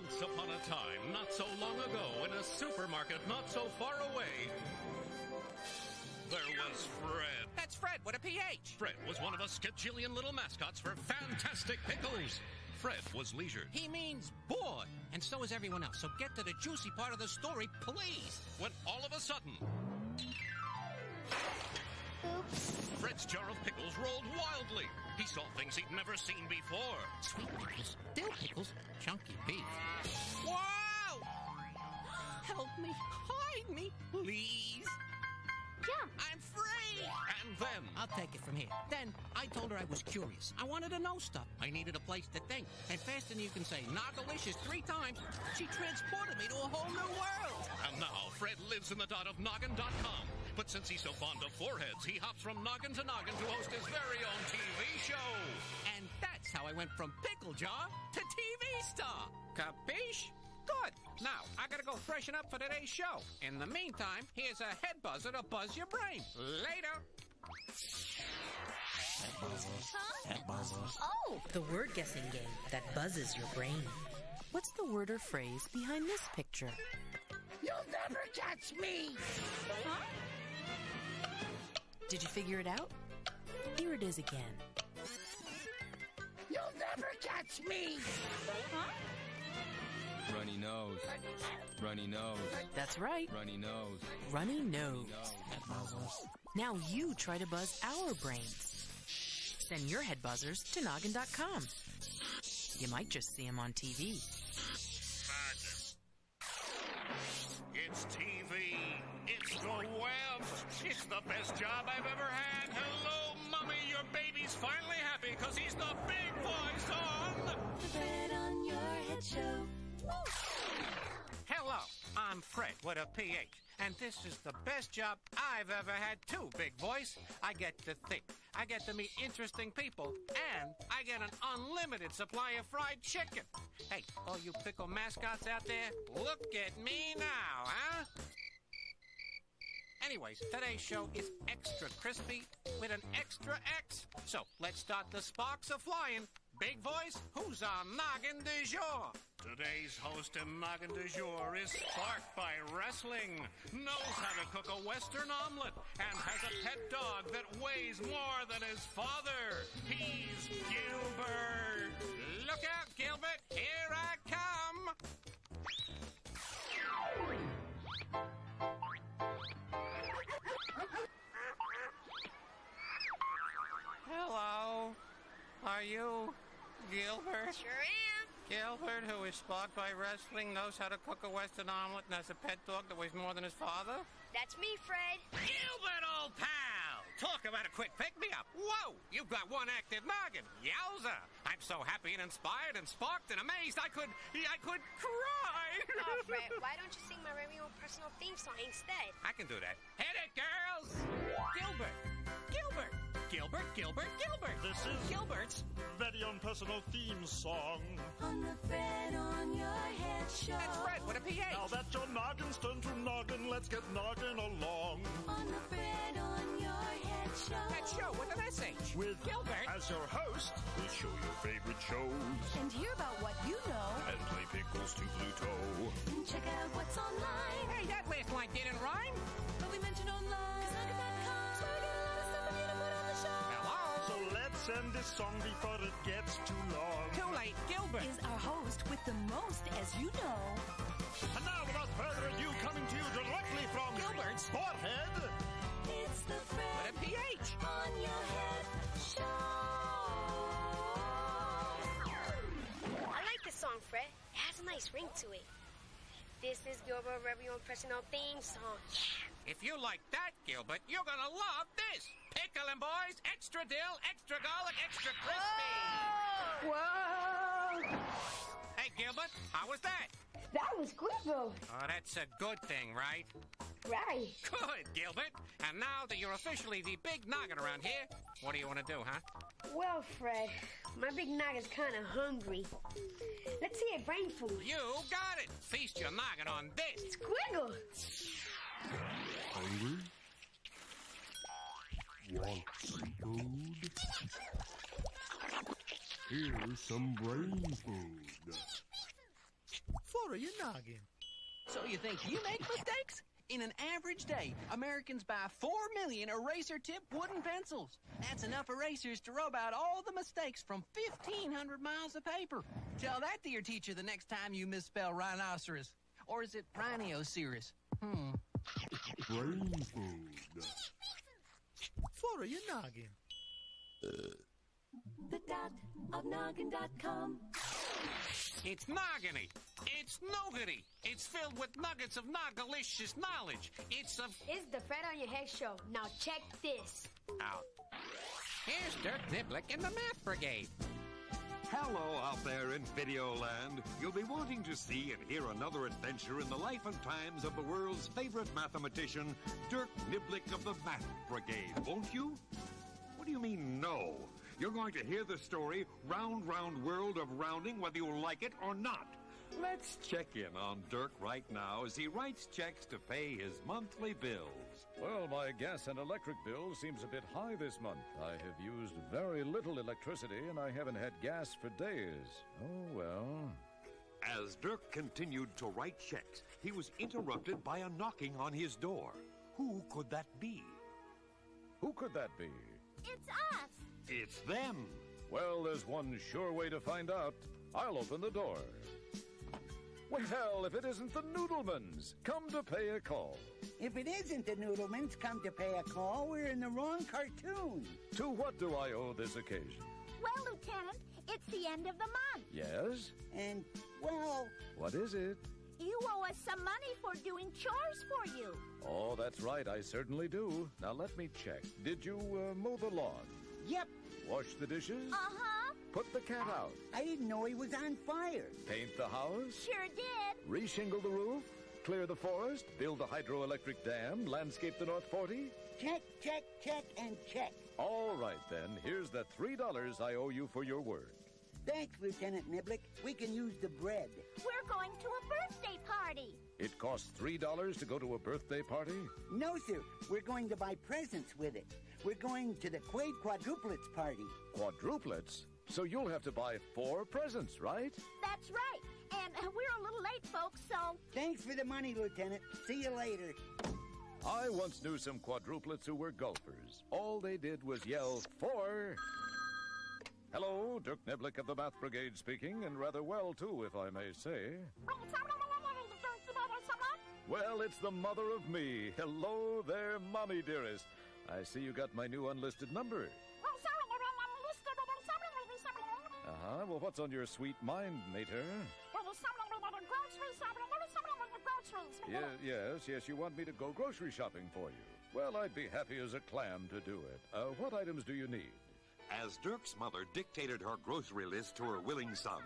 Once upon a time, not so long ago, in a supermarket not so far away, there was Fred. That's Fred with a PH. Fred was one of a skajillion little mascots for Fantastic Pickles. Fred was leisured. He means bored. And so is everyone else. So get to the juicy part of the story, please. When all of a sudden, Oops. Fred's jar of pickles rolled wildly. He saw things he'd never seen before. Sweet pickles, dill pickles, chunky beef. Wow! Help me, hide me, please. Jump. I'm free! And then, I'll take it from here. Then, I told her I was curious. I wanted to know stuff. I needed a place to think. And faster than you can say Noggalicious 3 times, she transported me to a whole new world. and now Fred lives in the dot of Noggin.com. But since he's so fond of foreheads, he hops from noggin to noggin to host his very own TV show. And that's how I went from pickle jar to TV star. Capiche? Good. Now, I gotta go freshen up for today's show. In the meantime, here's a head buzzer to buzz your brain. Later. Head buzzers. Oh! The word guessing game that buzzes your brain. What's the word or phrase behind this picture? You'll never catch me! Huh? Did you figure it out? Here it is again. You'll never catch me! Huh? Runny nose. Runny nose. That's right. Runny nose. Runny nose. Now you try to buzz our brains. Send your head buzzers to Noggin.com. You might just see them on TV. It's TV. It's the web. It's the best job I've ever had. Hello, Mommy. Your baby's finally happy because he's the big voice on The Fred on Your Head Show. Hello, I'm Fred with a PH, and this is the best job I've ever had too, big voice. I get to think, I get to meet interesting people, and I get an unlimited supply of fried chicken. Hey, all you pickle mascots out there, look at me now, huh? Anyways, today's show is extra crispy with an extra X. So let's start the sparks a-flying. Big voice, who's our Noggin du jour? Today's host in Noggin du jour is sparked by wrestling, knows how to cook a Western omelet, and has a pet dog that weighs more than his father. He's Gilbert. Look out, Gilbert, here I come. Hello, are you Gilbert? Sure am. Gilbert, who is sparked by wrestling, knows how to cook a Western omelet, and has a pet dog that weighs more than his father? That's me, Fred. Gilbert, old pal! Talk about a quick pick-me-up. Whoa, you've got one active noggin. Yowza! I'm so happy and inspired and sparked and amazed I could cry. Oh, Fred, why don't you sing my very own personal theme song instead? I can do that. Hit it, girls! Gilbert! Gilbert! Gilbert, Gilbert, Gilbert! This is Gilbert's very own personal theme song. On the Fred on Your Head Show. That's Fred with a PH. Now that your noggin's turned to noggin, let's get noggin along. On the Fred on Your Head Show. That show with an SH. With Gilbert. as your host, we'll show your favorite shows And hear about what you know. and play pickles to Pluto. And check out what's online. Hey, that last line didn't rhyme. But we mentioned online. 'Cause Noggin.com. So we get a lot of stuff for you to put on the show. Hello? So let's end this song before it gets too long. Too late, Gilbert. Is our host with the most, as you know. And now, without further ado, coming to you directly from Gilbert's forehead. It's the Fred with a PH. on Your Head Show. I like this song, Fred. It has a nice ring to it. This is Gilbert's very own personal theme song. Yeah. If you like that, Gilbert, you're gonna love this. Pickling, boys. Extra dill, extra garlic, extra crispy. Whoa! Hey, Gilbert, how was that? That was Squibble. Oh, that's a good thing, right? Right. Good, Gilbert. And now that you're officially the big noggin around here, what do you want to do, huh? Well, Fred, my big noggin's kind of hungry. Let's see it brain food. You got it. Feast your noggin on this. Squiggle. Hungry? Want some food? Here's some brain food. What are you noggin? So you think you make mistakes? In an average day, Americans buy 4 million eraser-tip wooden pencils. That's enough erasers to rub out all the mistakes from 1,500 miles of paper. Tell that to your teacher the next time you misspell rhinoceros. Or is it rhinoceros? Brain food. What are you noggin? The dot of noggin.com. It's nogginy. It's nougaty. It's filled with nuggets of noggalicious knowledge. It's the Fred on Your Head show. Now check this out. Here's Dirk Niblick in the Math Brigade. Hello out there in Videoland. You'll be wanting to see and hear another adventure in the life and times of the world's favorite mathematician, Dirk Niblick of the Math Brigade, won't you? What do you mean, no? You're going to hear the story, Round, Round World of Rounding, whether you like it or not. Let's check in on Dirk right now as he writes checks to pay his monthly bills. Well, my gas and electric bill seems a bit high this month. I have used very little electricity, and I haven't had gas for days. Oh, well. As Dirk continued to write checks, he was interrupted by a knocking on his door. Who could that be? Who could that be? It's us. It's them. Well, there's one sure way to find out. I'll open the door. Well, if it isn't the Noodlemans, come to pay a call. If it isn't the Noodlemans come to pay a call, we're in the wrong cartoon. To what do I owe this occasion? Well, Lieutenant, it's the end of the month. Yes? And, well... What is it? You owe us some money for doing chores for you. Oh, that's right, I certainly do. Now, let me check. Did you mow the lawn? Yep. Wash the dishes? Uh-huh. Put the cat out? I didn't know he was on fire. Paint the house? Sure did. Reshingle the roof? Clear the forest? Build a hydroelectric dam? Landscape the North 40? Check, check, check, and check. All right, then. Here's the $3 I owe you for your word. Thanks, Lieutenant Niblick. We can use the bread. We're going to a birthday party. It costs $3 to go to a birthday party? No, sir. We're going to buy presents with it. We're going to the Quade Quadruplets party. Quadruplets? So you'll have to buy 4 presents, right? That's right. And we're a little late, folks, so... Thanks for the money, Lieutenant. See you later. I once knew some quadruplets who were golfers. All they did was yell, 4... Hello, Dirk Niblick of the Math Brigade speaking, and rather well, too, if I may say. Well, it's the mother of me. Hello there, Mommy dearest. I see you got my new unlisted number. Uh-huh. Well, what's on your sweet mind, mater? Yes, you want me to go grocery shopping for you. Well, I'd be happy as a clam to do it. What items do you need? As Dirk's mother dictated her grocery list to her willing son,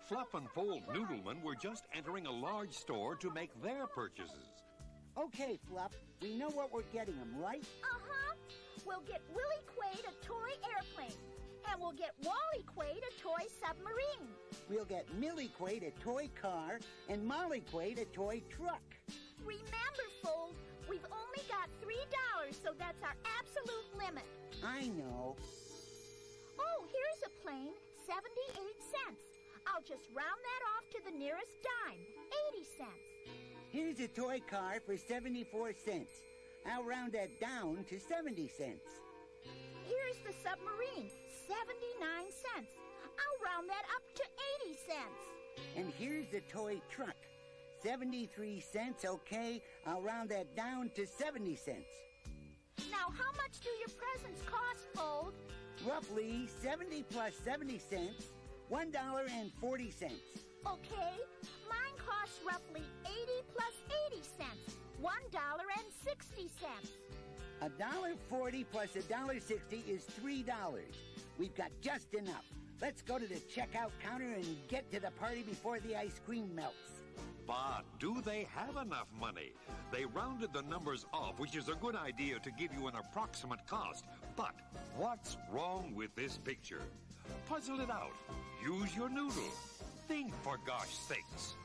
Fluff and Fold Noodleman were just entering a large store to make their purchases. Okay, Fluff, we know what we're getting them, right? Uh-huh. We'll get Willie Quaid a toy airplane. And we'll get Wally Quaid a toy submarine. We'll get Millie Quaid a toy car and Molly Quaid a toy truck. Remember, Fold, we've only got $3, so that's our absolute limit. I know. Oh, here's a plane, 78 cents. I'll just round that off to the nearest dime, 80 cents. Here's a toy car for 74 cents. I'll round that down to 70 cents. Here's the submarine, 79 cents. I'll round that up to 80 cents. And here's the toy truck, 73 cents, okay? I'll round that down to 70 cents. Now, how much do your presents cost, Fold? Roughly 70 plus 70 cents, $1.40. Okay, mine costs roughly 80 plus 80 cents, $1.60. $1.40 plus $1.60 is $3. We've got just enough. Let's go to the checkout counter and get to the party before the ice cream melts. But do they have enough money? They rounded the numbers off, which is a good idea to give you an approximate cost. But what's wrong with this picture? Puzzle it out. Use your noodle. Think, for gosh sakes.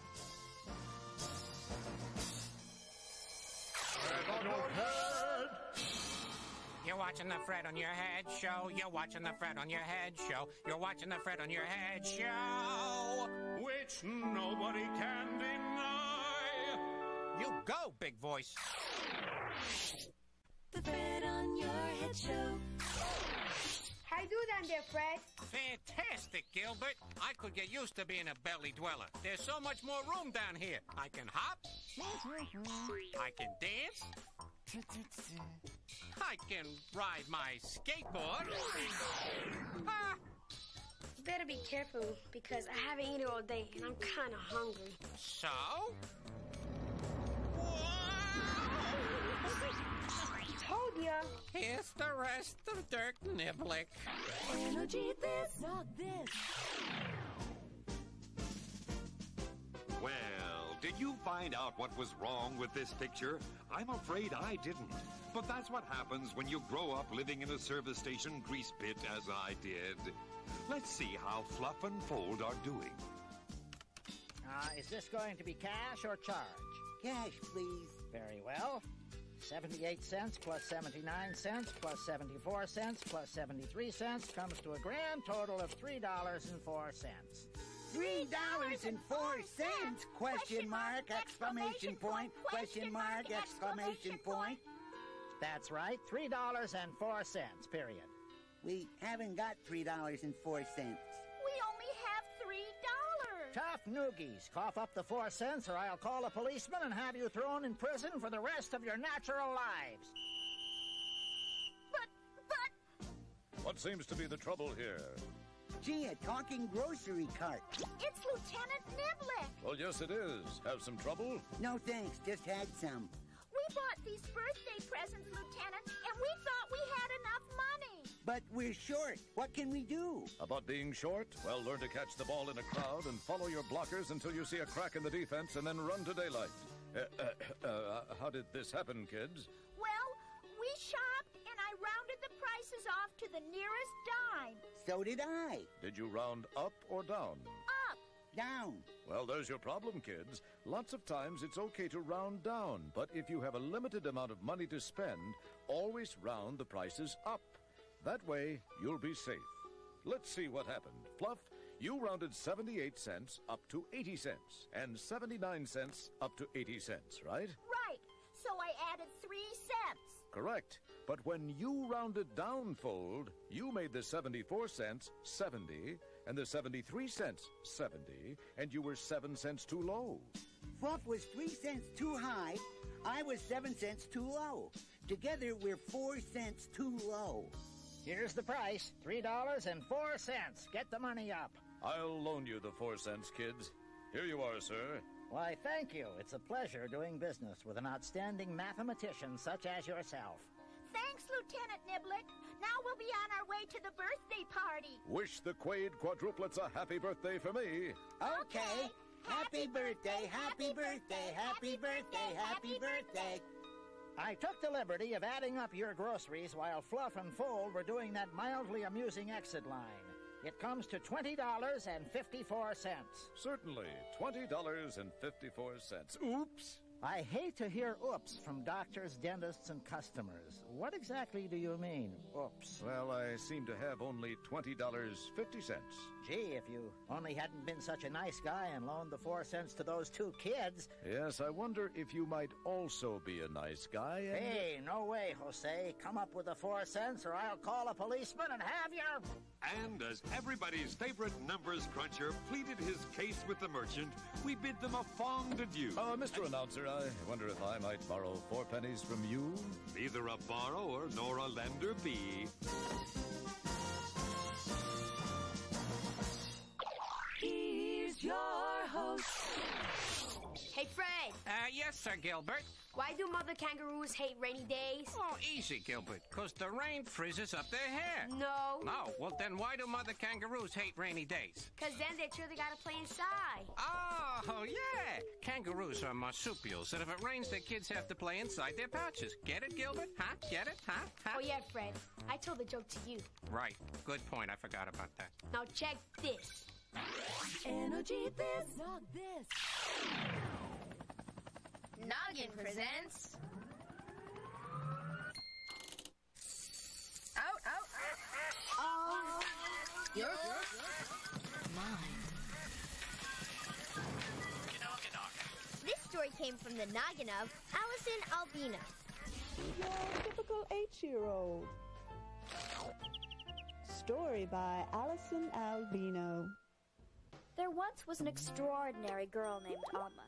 You're watching the Fred on Your Head Show. You're watching the Fred on Your Head Show. You're watching the Fred on Your Head Show. Which nobody can deny. You go, big voice. The Fred on Your Head Show. How you do down there, Fred? Fantastic, Gilbert. I could get used to being a belly dweller. There's so much more room down here. I can hop. I can dance. I can ride my skateboard. Ah. You better be careful because I haven't eaten all day and I'm kind of hungry. So? Told ya. Here's the rest of Dirk Niblick. Energy this, not this. Well, did you find out what was wrong with this picture? I'm afraid I didn't. But that's what happens when you grow up living in a service station grease pit as I did. Let's see how Fluff and Fold are doing. Is this going to be cash or charge? Cash, please. Very well. 78 cents plus 79 cents plus 74 cents plus 73 cents comes to a grand total of $3.04. $3.04? Question mark, exclamation point, question mark, exclamation point. That's right, $3.04, period. We haven't got $3.04. We only have $3. Tough noogies. Cough up the 4 cents or I'll call a policeman and have you thrown in prison for the rest of your natural lives. But... What seems to be the trouble here? Gee, a talking grocery cart. It's Lieutenant Niblick. Well, yes, it is. Have some trouble? No, thanks. Just had some. We bought these birthday presents, Lieutenant, and we thought we had enough money. But we're short. What can we do? About being short? Well, learn to catch the ball in a crowd and follow your blockers until you see a crack in the defense and then run to daylight. How did this happen, kids? Well, we shopped and I rounded the prices off to the nearest dime. So did I. Did you round up or down? Up. Down. Well, there's your problem, kids. Lots of times it's okay to round down, but if you have a limited amount of money to spend, always round the prices up. That way, you'll be safe. Let's see what happened. Fluff, you rounded 78 cents up to 80 cents, and 79 cents up to 80 cents, right? Right. So I added 3 cents. Correct. But when you rounded down, Fold, you made the 74 cents 70, and the 73 cents 70, and you were 7 cents too low. Fluff was 3 cents too high. I was 7 cents too low. Together, we're 4 cents too low. Here's the price, $3.04. Get the money up. I'll loan you the 4 cents, kids. Here you are, sir. Why, thank you. It's a pleasure doing business with an outstanding mathematician such as yourself. Thanks, Lieutenant Niblick. Now we'll be on our way to the birthday party. Wish the Quaid quadruplets a happy birthday for me. Okay. Happy birthday, happy birthday, happy birthday, happy birthday. I took the liberty of adding up your groceries while Fluff and Fold were doing that mildly amusing exit line. It comes to $20.54. Certainly, $20.54. Oops. I hate to hear oops from doctors, dentists, and customers. What exactly do you mean, oops? Well, I seem to have only $20.50. Gee, if you only hadn't been such a nice guy and loaned the 4 cents to those 2 kids. Yes, I wonder if you might also be a nice guy and... Hey, no way, Jose. Come up with the 4 cents or I'll call a policeman and have your... And as everybody's favorite numbers cruncher pleaded his case with the merchant, we bid them a fond adieu. Mr. Announcer, I wonder if I might borrow 4 pennies from you? Neither a borrower nor a lender be. Here's your host. Hey, Fred. Yes, Sir Gilbert. Why do mother kangaroos hate rainy days? Oh, easy, Gilbert. 'Cause the rain frizzes up their hair. No. No? Well, then why do mother kangaroos hate rainy days? 'Cause then they truly gotta play inside. Oh, yeah. Kangaroos are marsupials, and if it rains, their kids have to play inside their pouches. Get it, Gilbert? Huh? Get it? Huh? Oh, yeah, Fred. I told the joke to you. Right. Good point. I forgot about that. Now check this. Energy this, not this. Noggin presents your mind. This story came from the noggin of Allison Albino. Your typical 8-year-old. Story by Allison Albino. There once was an extraordinary girl named Alma.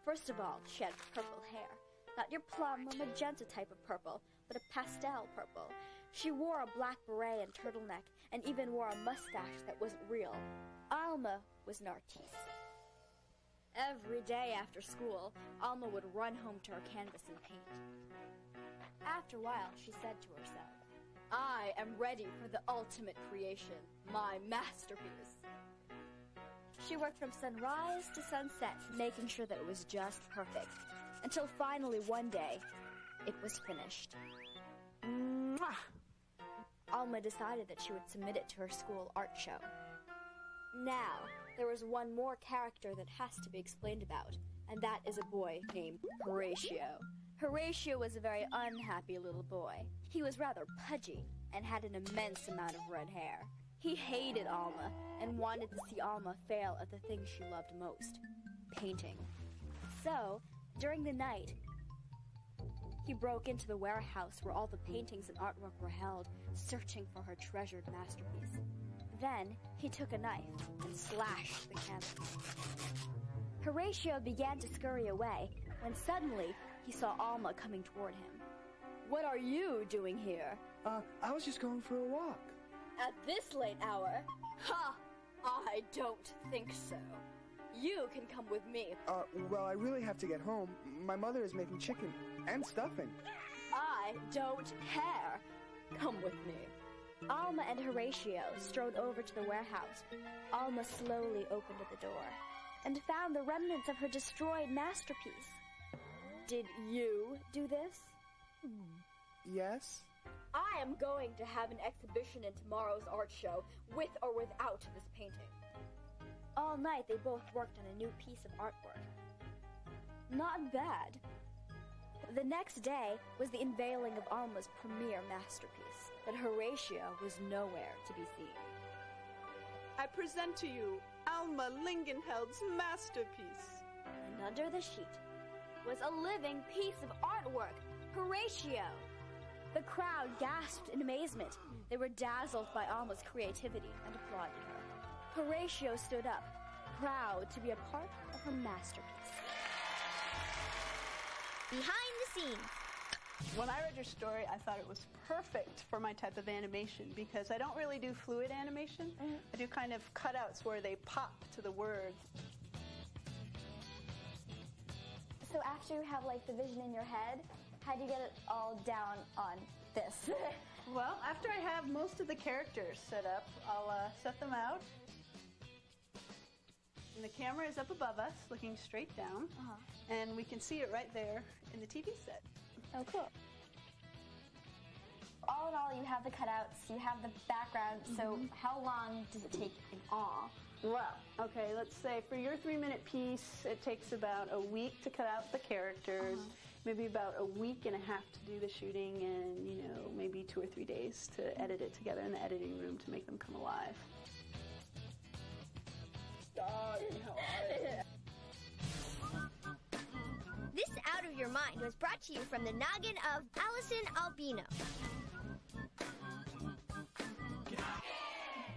First of all, she had purple hair. Not your plum or magenta type of purple, but a pastel purple. She wore a black beret and turtleneck, and even wore a mustache that wasn't real. Alma was an artiste. Every day after school, Alma would run home to her canvas and paint. After a while, she said to herself, I am ready for the ultimate creation, my masterpiece. She worked from sunrise to sunset, making sure that it was just perfect, until finally one day, it was finished. Mwah! Alma decided that she would submit it to her school art show. Now, there was one more character that has to be explained about, and that is a boy named Horatio. Horatio was a very unhappy little boy. He was rather pudgy and had an immense amount of red hair. He hated Alma and wanted to see Alma fail at the thing she loved most, painting. So, during the night, he broke into the warehouse where all the paintings and artwork were held, searching for her treasured masterpiece. Then, he took a knife and slashed the canvas. Horatio began to scurry away when suddenly he saw Alma coming toward him. What are you doing here? I was just going for a walk. At this late hour? Ha! I don't think so. You can come with me. Well, I really have to get home. My mother is making chicken and stuffing. I don't care. Come with me. Alma and Horatio strode over to the warehouse. Alma slowly opened the door and found the remnants of her destroyed masterpiece. Did you do this? Yes. I am going to have an exhibition in tomorrow's art show, with or without this painting. All night they both worked on a new piece of artwork. Not bad. The next day was the unveiling of Alma's premier masterpiece, but Horatio was nowhere to be seen. I present to you Alma Lingenheld's masterpiece. And under the sheet was a living piece of artwork, Horatio. The crowd gasped in amazement. They were dazzled by Alma's creativity and applauded her. Horatio stood up, proud to be a part of her masterpiece. Behind the scenes. When I read your story, I thought it was perfect for my type of animation because I don't really do fluid animation. I do kind of cutouts where they pop to the words. So after you have like the vision in your head, how do you get it all down on this? Well, after I have most of the characters set up, I'll set them out. And the camera is up above us, looking straight down. And we can see it right there in the TV set. Oh, cool. All in all, you have the cutouts, you have the background, so how long does it take in all? Well, okay, let's say for your 3-minute piece, it takes about a week to cut out the characters, maybe about a week and a half to do the shooting, and, maybe 2 or 3 days to edit it together in the editing room to make them come alive. This Out of Your Mind was brought to you from the noggin of Allison Albino.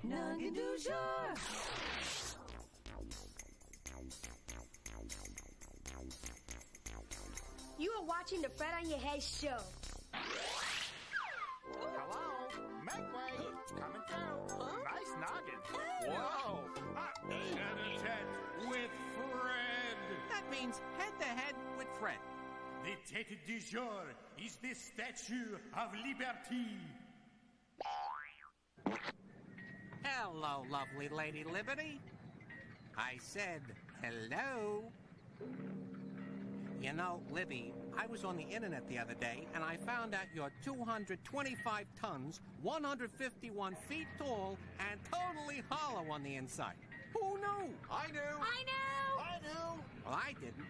Noggin du jour. You are watching the Fred on Your Head show. Hello? Make way. Coming through. Nice noggin. Whoa. Tete-a-tete with Fred. That means head-to-head with Fred. The tête du jour is the Statue of Liberty. Hello, lovely Lady Liberty. I said hello. You know, Libby, I was on the internet the other day, and I found out you're 225 tons, 151 feet tall, and totally hollow on the inside. Who knew? I knew. Well, I didn't.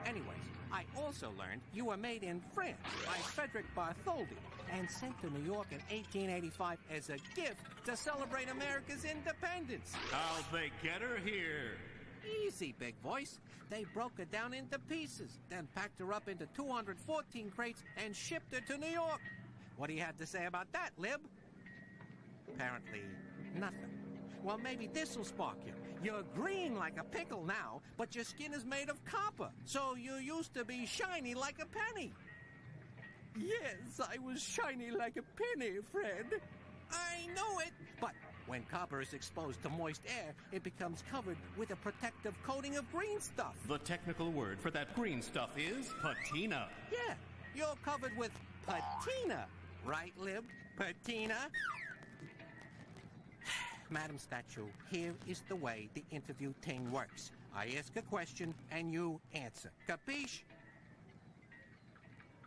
Anyways, I also learned you were made in France by Frederick Bartholdi and sent to New York in 1885 as a gift to celebrate America's independence. How'd they get her here? Easy, big voice. They broke her down into pieces, then packed her up into 214 crates and shipped her to New York. What do you have to say about that, Lib? Apparently, nothing. Well, maybe this'll spark you. You're green like a pickle now, but your skin is made of copper, so you used to be shiny like a penny. Yes, I was shiny like a penny, Fred. I know it, but when copper is exposed to moist air, it becomes covered with a protective coating of green stuff. The technical word for that green stuff is patina. Yeah, you're covered with patina. Right, Lib? Patina? Madam Statue, here is the way the interview thing works. I ask a question and you answer. Capiche?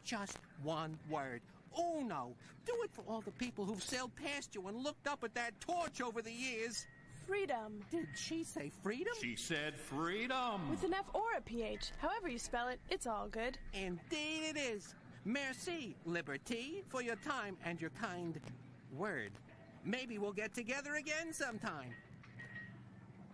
Just one word. Uno. Do it for all the people who've sailed past you and looked up at that torch over the years. Freedom. Did she say freedom? She said freedom. With an F or a PH. However you spell it, it's all good. Indeed it is. Merci, Liberty, for your time and your kind word. Maybe we'll get together again sometime.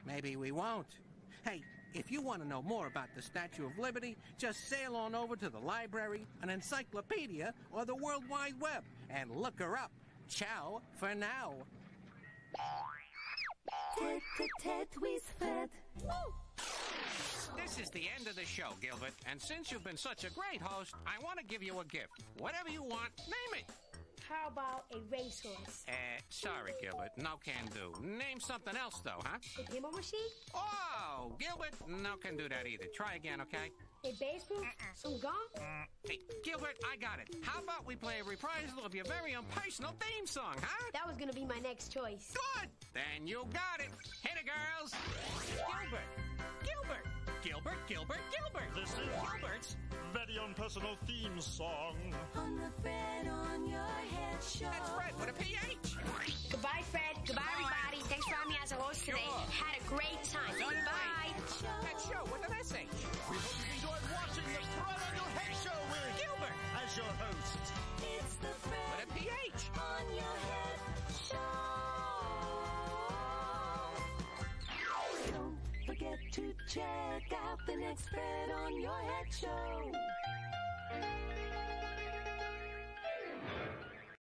Maybe we won't. Hey, if you want to know more about the Statue of Liberty, just sail on over to the library, an encyclopedia, or the World Wide Web, and look her up. Ciao for now. This is the end of the show, Gilbert, and since you've been such a great host, I want to give you a gift. Whatever you want, name it. How about a racehorse? Sorry, Gilbert, no can do. Name something else, though, huh? A pinball machine? Oh, Gilbert, no can do that either. Try again, okay? A baseball? Some gum? Hey, Gilbert, I got it. How about we play a reprisal of your very own personal theme song, huh? That was gonna be my next choice. Good! Then you got it. Hit it, girls! Gilbert! Gilbert! Gilbert, Gilbert, Gilbert! This is Gilbert's very own personal theme song. On the Fred on your head show. That's Fred with a PH. Goodbye, Fred. Goodbye, everybody. Thanks for having me as a host today. Had a great time. Goodbye. That show with an SH. We hope you enjoyed watching the Fred on your head show with Gilbert as your host. It's the Fred with a PH. on your head show. Don't forget to check out the next Fred on your head show.